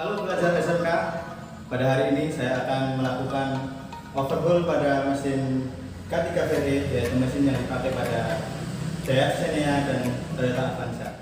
Halo pelajar SMK, pada hari ini saya akan melakukan overhaul pada mesin K3VE, yaitu mesin yang dipakai pada Daihatsu Xenia dan Toyota Avanza.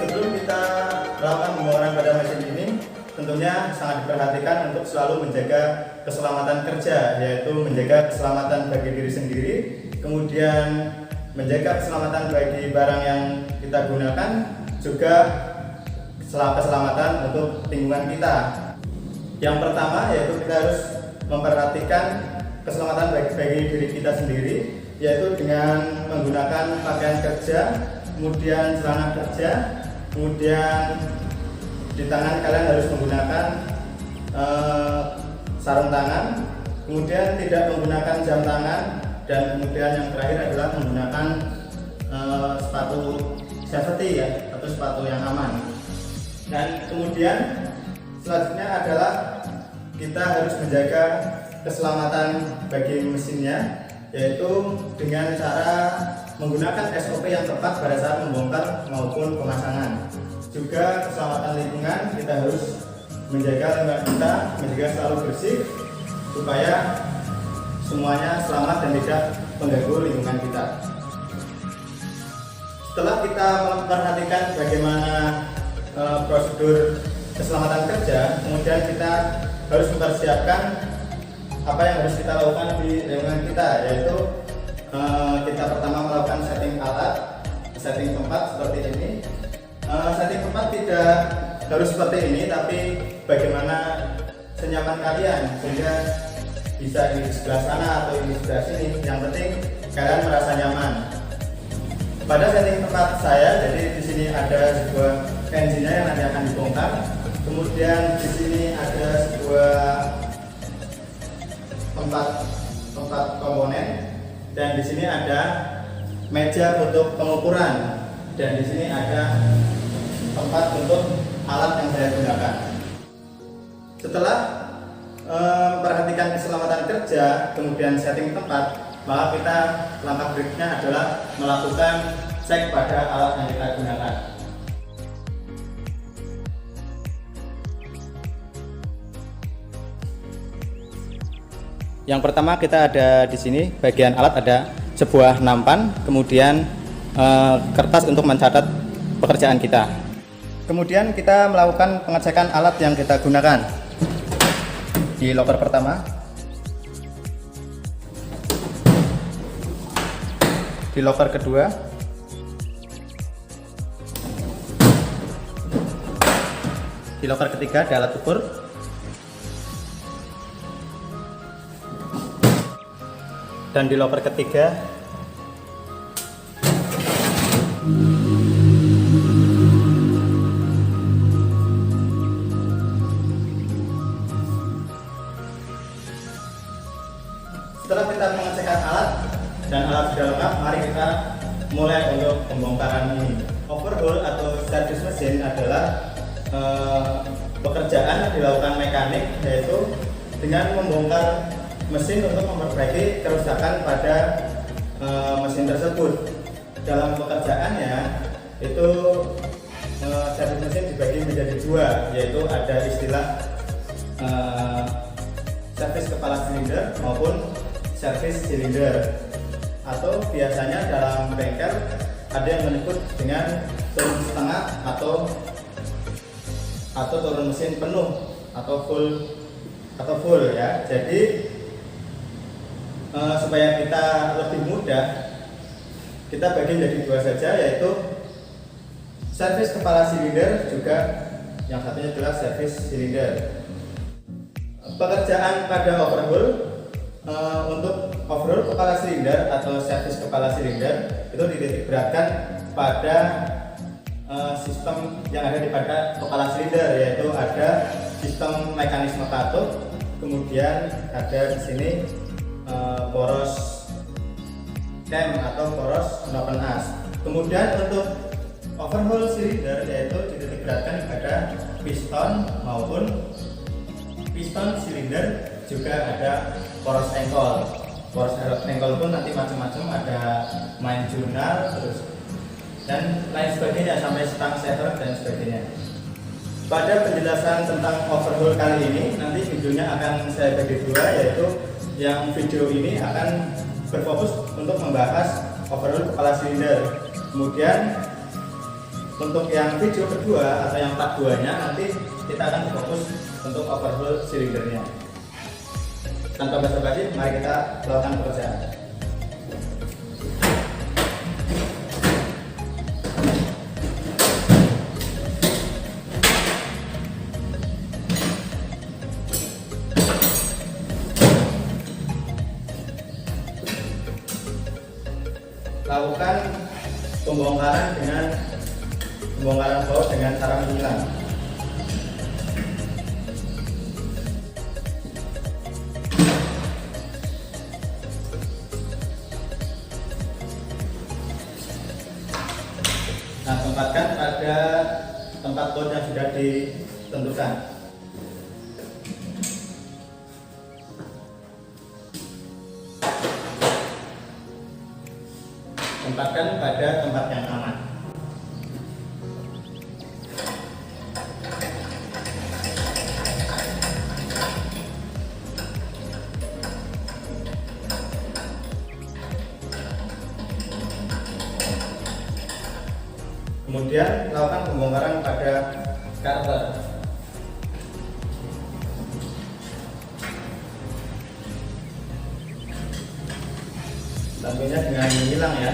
Sebelum kita melakukan pembongkaran pada mesin ini, tentunya sangat diperhatikan untuk selalu menjaga keselamatan kerja, yaitu menjaga keselamatan bagi diri sendiri, kemudian menjaga keselamatan bagi barang yang kita gunakan, juga keselamatan untuk lingkungan kita. Yang pertama yaitu kita harus memperhatikan keselamatan bagi diri kita sendiri, yaitu dengan menggunakan pakaian kerja, kemudian celana kerja, kemudian di tangan kalian harus menggunakan sarung tangan, kemudian tidak menggunakan jam tangan, dan kemudian yang terakhir adalah menggunakan sepatu safety ya, atau sepatu yang aman. Dan kemudian selanjutnya adalah kita harus menjaga keselamatan bagi mesinnya, yaitu dengan cara menggunakan SOP yang tepat pada saat membongkar maupun pemasangan. Juga keselamatan lingkungan, kita harus menjaga lingkungan kita, menjaga selalu bersih supaya semuanya selamat dan tidak mengganggu lingkungan kita. Setelah kita memperhatikan bagaimana prosedur keselamatan kerja, kemudian kita harus mempersiapkan apa yang harus kita lakukan di lingkungan kita, yaitu kita pertama melakukan setting alat, setting tempat seperti ini. Setting tempat tidak harus seperti ini, tapi bagaimana senyaman kalian, sehingga bisa ini di sebelah sana atau ini di sebelah sini. Yang penting kalian merasa nyaman. Pada setting tempat saya, jadi di sini ada sebuah engine yang nanti akan dibongkar. Kemudian di sini ada sebuah tempat komponen, dan di sini ada meja untuk pengukuran, dan di sini ada tempat untuk alat yang saya gunakan. Setelah memperhatikan keselamatan kerja, kemudian setting tempat, maka kita langkah berikutnya adalah melakukan cek pada alat yang kita gunakan. Yang pertama kita ada di sini bagian alat ada sebuah nampan, kemudian kertas untuk mencatat pekerjaan kita. Kemudian kita melakukan pengecekan alat yang kita gunakan di loker pertama, di loker kedua, di loker ketiga ada alat ukur, dan di loker ketiga setelah kita mengecekkan alat dan alat sudah lengkap, mari kita mulai untuk pembongkaran ini. Overhaul atau service mesin adalah pekerjaan yang dilakukan mekanik, yaitu dengan membongkar mesin untuk memperbaiki kerusakan pada mesin tersebut. Dalam pekerjaannya itu service mesin dibagi menjadi dua, yaitu ada istilah servis kepala silinder maupun servis silinder, atau biasanya dalam bengkel ada yang menyebut dengan turun setengah atau turun mesin penuh atau full ya. Jadi supaya kita lebih mudah, kita bagi menjadi dua saja, yaitu servis kepala silinder, juga yang satunya adalah servis silinder. Pekerjaan pada overhaul, untuk overhaul kepala silinder atau servis kepala silinder itu dititik beratkan pada sistem yang ada di pada kepala silinder, yaitu ada sistem mekanisme katup, kemudian ada di sini poros cam atau poros noken as. Kemudian untuk overhaul silinder, yaitu dititik beratkan pada piston maupun piston silinder juga ada poros engkol. Poros engkol pun nanti macam-macam, ada main jurnal terus dan lain sebagainya, sampai stang setter dan sebagainya. Pada penjelasan tentang overhaul kali ini, nanti videonya akan saya bagi dua, yaitu yang video ini akan berfokus untuk membahas overhaul kepala silinder. Kemudian untuk yang video kedua atau yang part 2-nya nanti kita akan berfokus untuk overhaul silindernya. Tanpa basa-basi, mari kita melakukan pekerjaan. Lakukan pembongkaran baut dengan cara menyilang. Nah, tempatkan pada tempat baut yang sudah ditentukan. Tempatkan pada tempat yang aman. Kemudian lakukan pembongkaran pada karter. Tentunya dengan menyilang ya.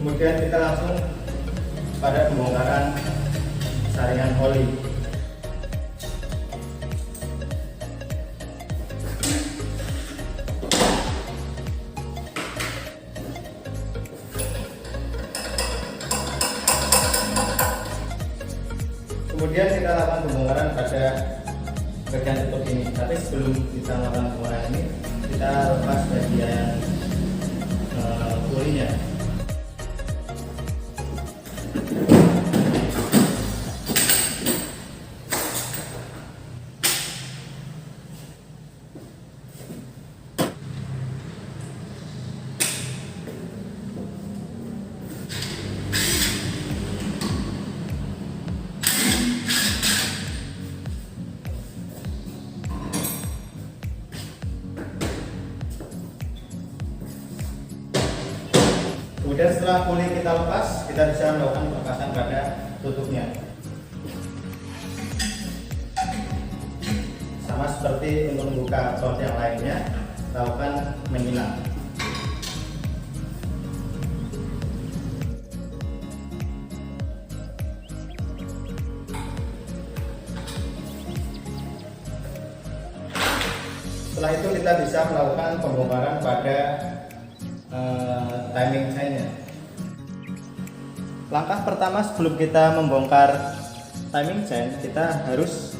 Kemudian kita langsung pada pembongkaran saringan oli. Kemudian kita lakukan pembongkaran pada bagian tutup ini. Tapi sebelum kita melakukan pembongkaran ini, kita lepas bagian olinya. Kemudian setelah puli kita lepas, kita bisa melakukan pelepasan pada tutupnya. Sama seperti untuk membuka baut yang lainnya, lakukan menyilang. Setelah itu kita bisa melakukan pembongkaran pada timing chainnya. Langkah pertama sebelum kita membongkar timing chain, kita harus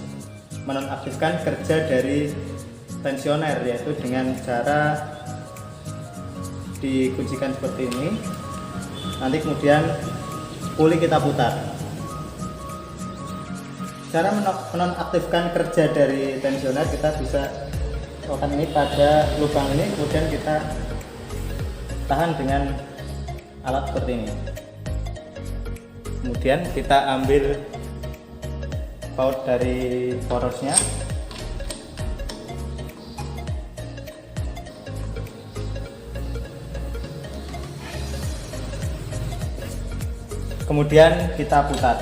menonaktifkan kerja dari tensioner, yaitu dengan cara dikuncikan seperti ini. Nanti kemudian puli kita putar. Cara menonaktifkan kerja dari tensioner, kita bisa lakukan ini pada lubang ini, kemudian kita tahan dengan alat seperti ini. Kemudian kita ambil baut dari porosnya. Kemudian kita putar.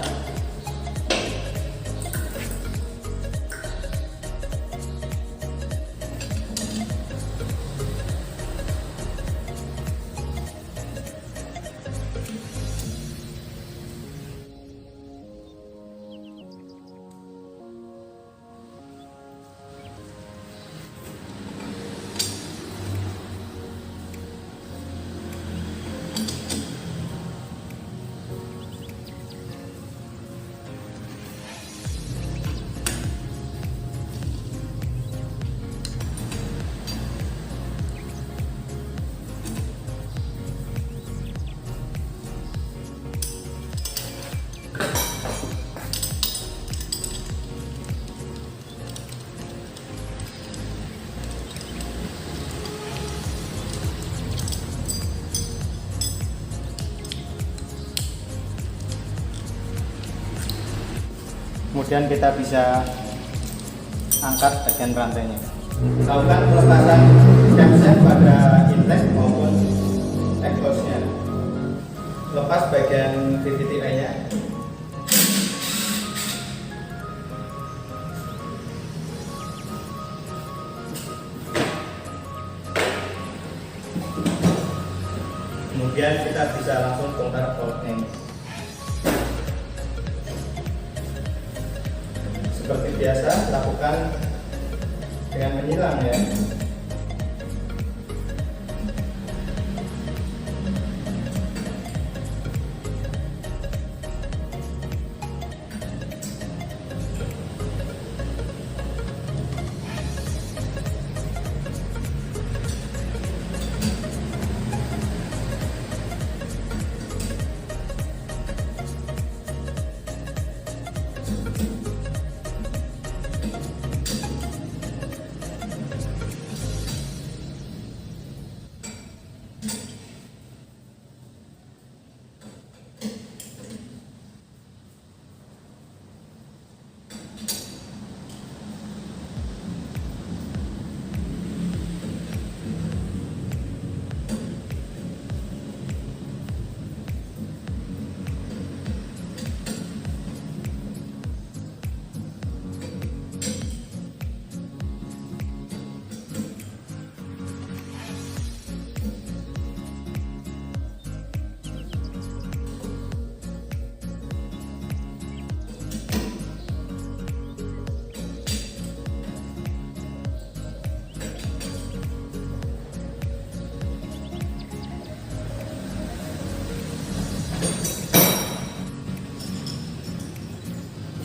Kemudian kita bisa angkat bagian rantainya. Lakukan pelepasan camshaft pada intake maupun exhaustnya. Lepas bagian VVT-nya. Kemudian kita bisa langsung bongkar boltnya. Seperti biasa, lakukan dengan menyilang ya.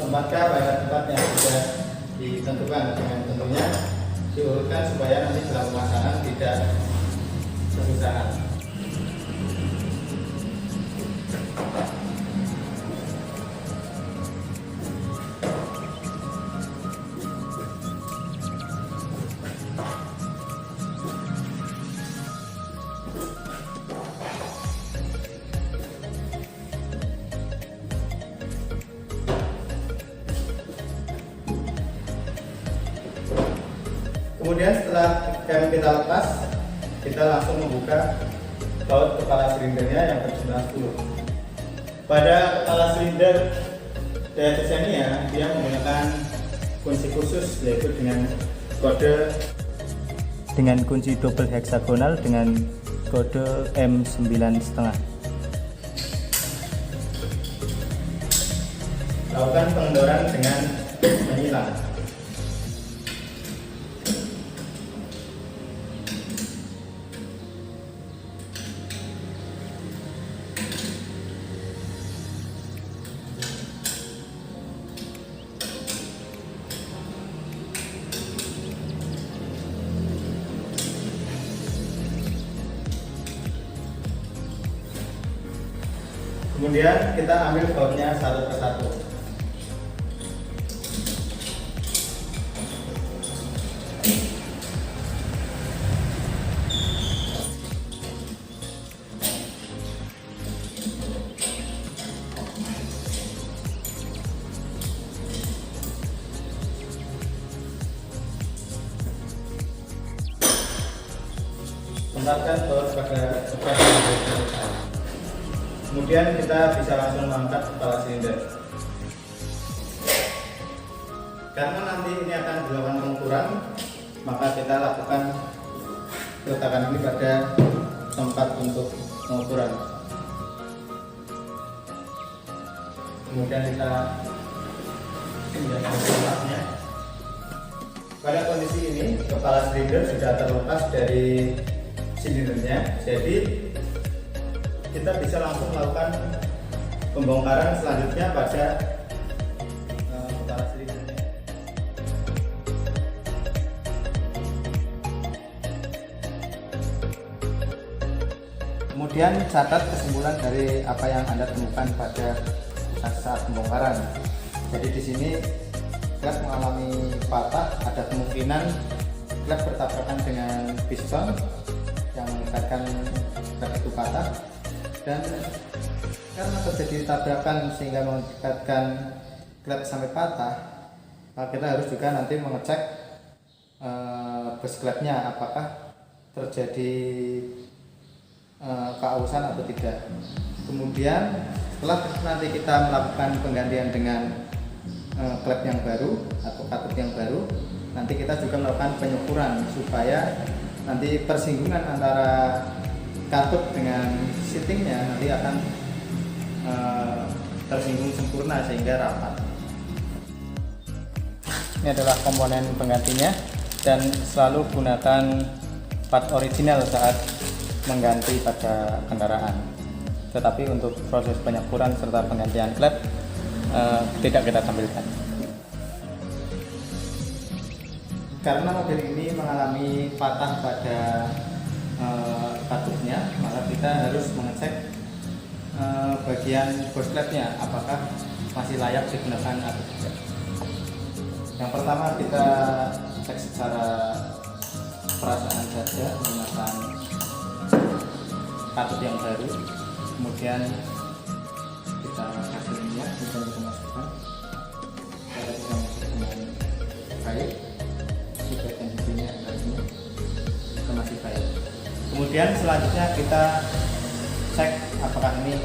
Tempatkan pada tempat yang sudah ditentukan, dengan tentunya diurutkan supaya nanti dalam pelaksanaan tidak kesusahan. Kemudian setelah rem kita lepas, kita langsung membuka baut kepala silindernya yang berjumlah 10. Pada kepala silinder Daihatsu Xenia, dia menggunakan kunci khusus, yaitu dengan kunci double heksagonal dengan kode M9,5. Lakukan pengendoran dengan menyilang. Kemudian kita ambil bautnya satu persatu. Tempatkan baut pada kemudian kita bisa langsung mengangkat kepala silinder. Karena nanti ini akan dilakukan pengukuran, maka kita lakukan peletakan ini pada tempat untuk pengukuran. Kemudian kita pindahkan tempatnya. Pada kondisi ini kepala silinder sudah terlepas dari silindernya, jadi kita bisa langsung melakukan pembongkaran selanjutnya pada kepala silindernya. Kemudian catat kesimpulan dari apa yang Anda temukan pada saat pembongkaran. Jadi di sini klep mengalami patah, ada kemungkinan klep bertabrakan dengan piston yang mengikat klep itu patah. Dan karena terjadi tabrakan sehingga mengakibatkan klep sampai patah, kita harus juga nanti mengecek bus klepnya apakah terjadi keausan atau tidak. Kemudian setelah nanti kita melakukan penggantian dengan klep yang baru atau katup yang baru, nanti kita juga melakukan penyukuran supaya nanti persinggungan antara katup dengan sitingnya nanti akan tersinggung sempurna sehingga rapat. Ini adalah komponen penggantinya, dan selalu gunakan part original saat mengganti pada kendaraan. Tetapi untuk proses penyukuran serta penggantian klep tidak kita tampilkan. Karena mobil ini mengalami patah pada katupnya, maka kita harus mengecek bagian bos klepnya apakah masih layak digunakan atau tidak. Yang pertama kita cek secara perasaan saja menggunakan katup yang baru, kemudian kita kasih minyak, kemudian kita masukkan, kita bisa masukkan baik, bagian sisinya harusnya kita masih baik. Kemudian selanjutnya kita cek apakah ini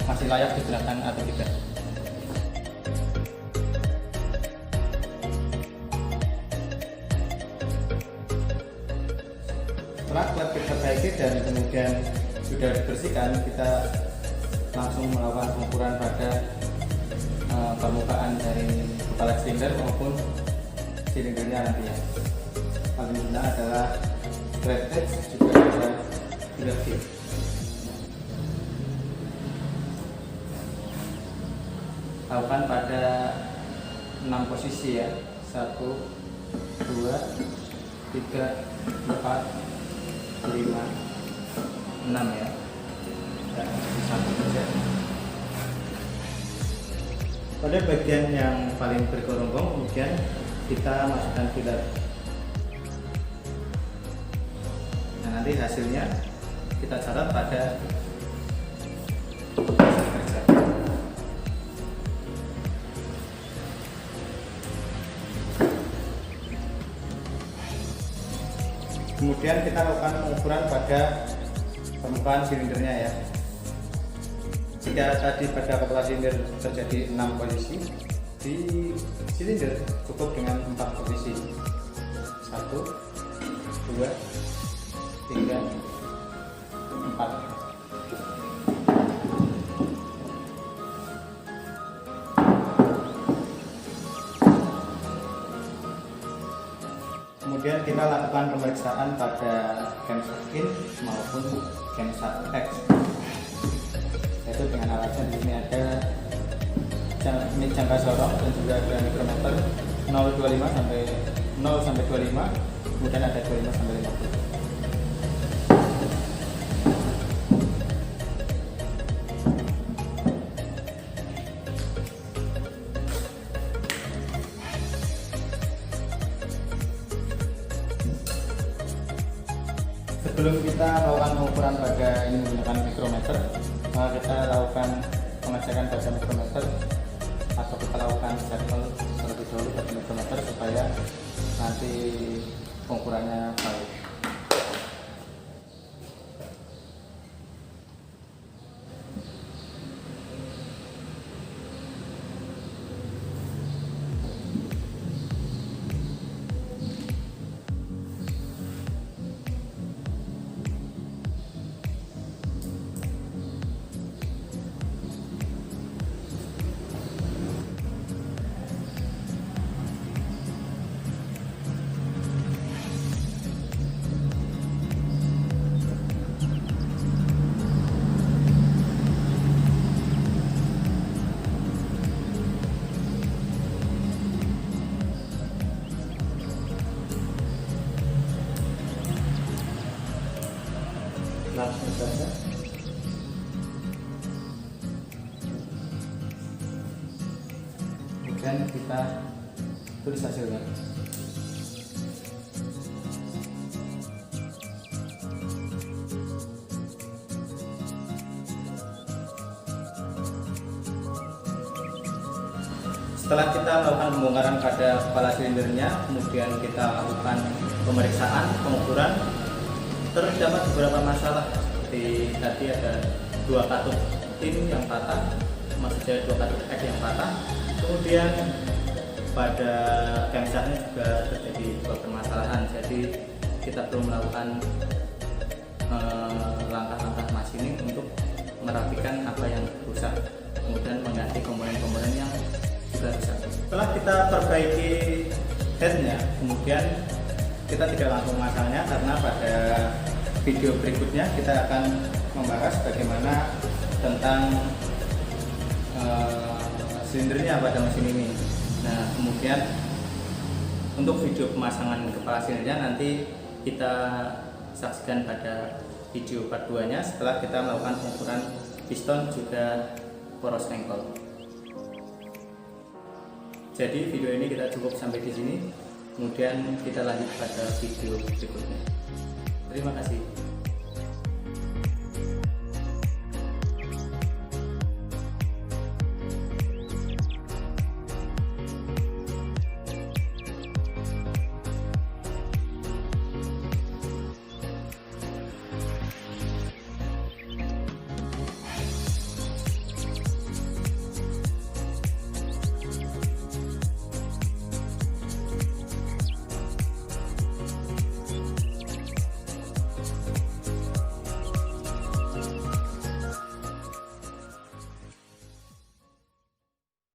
masih layak digunakan atau tidak. Setelah klep kita perbaiki dan kemudian sudah dibersihkan, kita langsung melakukan pengukuran pada permukaan dari kepala silinder maupun silindernya nantinya. Paling mudah adalah thread edge, juga ada filler tip. Lakukan pada 6 posisi ya, 1, 2, 3, 4, 5, 6 ya. Dan satu saja. Pada bagian yang paling bergerombol kemudian kita masukkan filler. Nah, nanti hasilnya kita catat pada hasil kerja. Kemudian kita lakukan pengukuran pada permukaan silindernya ya. Jika tadi pada kepala silinder terjadi 6 posisi, di silinder cukup dengan 4 posisi. 1, 2, 3, 4. Kemudian kita lakukan pemeriksaan pada camshaft in maupun camshaft X. Yaitu dengan alatnya di sini ada ini jangka sorong dan juga ada mikrometer 0,25 sampai 0 sampai 25, kemudian ada 25 sampai 50. Sebelum kita melakukan pengukuran pada ini menggunakan mikrometer, maka kita lakukan pengecekan pada mikrometer atau kita lakukan sampel terlebih dahulu pada mikrometer supaya nanti pengukurannya baik. Langsung saja. Kemudian kita tulis hasilnya. Setelah kita melakukan pembongkaran pada kepala silindernya, kemudian kita lakukan pemeriksaan, pengukuran, terdapat beberapa masalah seperti tadi ada 2 katup in yang patah, maksudnya 2 katup X yang patah. Kemudian pada camshafnya juga terjadi permasalahan, jadi kita perlu melakukan langkah-langkah machining untuk merapikan apa yang rusak, kemudian mengganti komponen-komponen yang sudah rusak. Setelah kita perbaiki headnya, kemudian kita tidak langsung memasangnya, karena pada video berikutnya kita akan membahas bagaimana tentang silindernya pada mesin ini. Nah, kemudian untuk video pemasangan kepala silindernya nanti kita saksikan pada video part 2-nya setelah kita melakukan pengukuran piston juga poros engkol. Jadi video ini kita cukup sampai di sini, kemudian kita lanjut pada video berikutnya. Terima kasih.